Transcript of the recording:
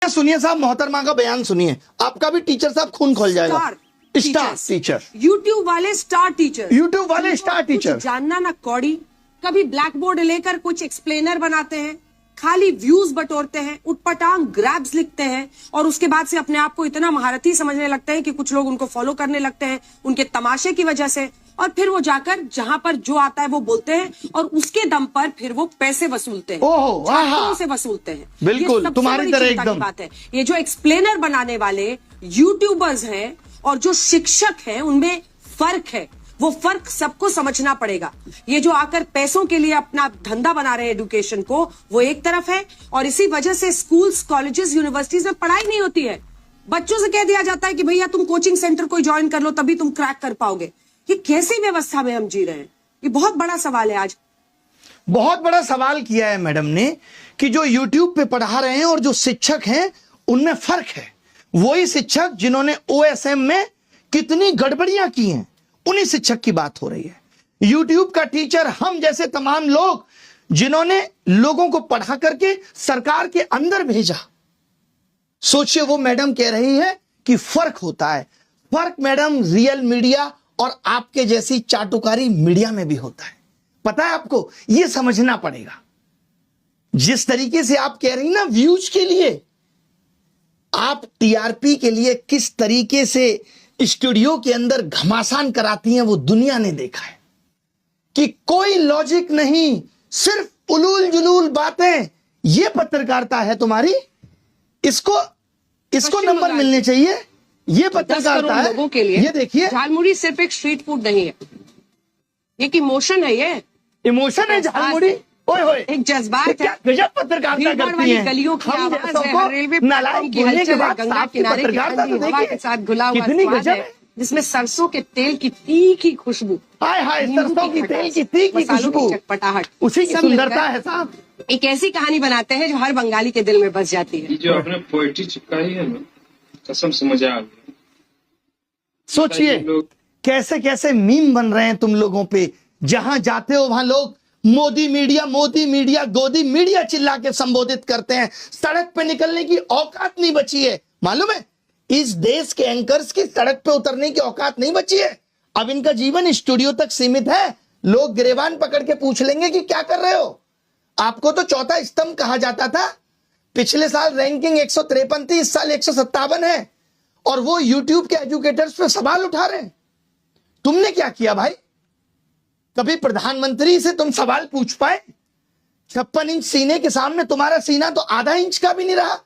सुनिए साहब, मोहतरमा का बयान सुनिए, आपका भी टीचर साहब खून खोल जाएगा। स्टार टीचर, यूट्यूब वाले स्टार टीचर, यूट्यूब वाले स्टार टीचर, जानना ना कौड़ी, कभी ब्लैक बोर्ड लेकर कुछ एक्सप्लेनर बनाते हैं, खाली व्यूज बटोरते हैं, उटपटांग ग्रैब्स लिखते हैं और उसके बाद से अपने आप को इतना महारथी समझने लगते हैं कि कुछ लोग उनको फॉलो करने लगते हैं उनके तमाशे की वजह से, और फिर वो जाकर जहां पर जो आता है वो बोलते हैं और उसके दम पर फिर वो पैसे वसूलते हैं, छात्रों से वसूलते हैं। बिल्कुल तुम्हारी तरह एकदम बात है। ये जो एक्सप्लेनर बनाने वाले यूट्यूबर्स हैं और जो शिक्षक हैं उनमें फर्क है, वो फर्क सबको समझना पड़ेगा। ये जो आकर पैसों के लिए अपना धंधा बना रहे हैं एजुकेशन को, वो एक तरफ है, और इसी वजह से स्कूल्स, कॉलेजेस, यूनिवर्सिटीज में पढ़ाई नहीं होती है। बच्चों से कह दिया जाता है कि भैया तुम कोचिंग सेंटर कोई ज्वाइन कर लो तभी तुम क्रैक कर पाओगे। ये कैसी व्यवस्था में हम जी रहे हैं? ये बहुत बड़ा सवाल है। आज बहुत बड़ा सवाल किया है मैडम ने कि जो यूट्यूब पे पढ़ा रहे हैं और जो शिक्षक हैं उनमें फर्क है। वही शिक्षक जिन्होंने ओएसएम में कितनी गड़बड़ियां की हैं, उन्हीं शिक्षक की बात हो रही है। यूट्यूब का टीचर हम जैसे तमाम लोग जिन्होंने लोगों को पढ़ा करके सरकार के अंदर भेजा। सोचिए, वो मैडम कह रही है कि फर्क होता है। फर्क मैडम रियल मीडिया और आपके जैसी चाटुकारी मीडिया में भी होता है। पता है आपको, यह समझना पड़ेगा। जिस तरीके से आप कह रही ना व्यूज के लिए, आप टीआरपी के लिए किस तरीके से स्टूडियो के अंदर घमासान कराती हैं वो दुनिया ने देखा है कि कोई लॉजिक नहीं, सिर्फ उलूल जुलूल बातें। ये पत्रकारिता है तुम्हारी। इसको नंबर मिलने चाहिए। ये पत्रकारिता है लोगों के लिए। ये देखिए, झालमुड़ी सिर्फ एक स्ट्रीट फूड नहीं है, एक इमोशन है। ये इमोशन है झालमुड़ी। ओए होए, एक जज्बात है। गजब पत्रकारिता करती हैं। गलियों की हम आवाज जैसों है, को रेलवे नालायक की बोलने के हलचल है, बाद गंगा साफ किनारे की पत्रकारिता ठंडी तो हवा देखिए के साथ घुला हुआ कितनी स्वाद गजब है, है। जिसमें सरसों के तेल की तीखी खुशबू, हाय हाय, सरसों की तेल की तीखी खुशबू, चटपटाहट, उसी की सुंदरता है साहब। एक ऐसी कहानी बनाते हैं जो हर बंगाली के दिल में बस जाती है। जो आपने पोएट्री चिपकाई है ना, कसम से मजा आ गया। सोचिए कैसे कैसे मीम बन रहे हैं तुम लोगों पे। जहां जाते हो वहां लोग मोदी मीडिया गोदी मीडिया चिल्ला के संबोधित करते हैं। सड़क पे निकलने की औकात नहीं बची है। मालूम है, इस देश के एंकर्स की सड़क पे उतरने की औकात नहीं बची है। अब इनका जीवन स्टूडियो तक सीमित है। लोग गिरेबान पकड़ के पूछ लेंगे कि क्या कर रहे हो। आपको तो चौथा स्तंभ कहा जाता था। पिछले साल रैंकिंग 153 थी, इस साल 157 है, और वो यूट्यूब के एजुकेटर्स पे सवाल उठा रहे हैं। तुमने क्या किया भाई? कभी प्रधानमंत्री से तुम सवाल पूछ पाए? 56 इंच सीने के सामने तुम्हारा सीना तो आधा इंच का भी नहीं रहा।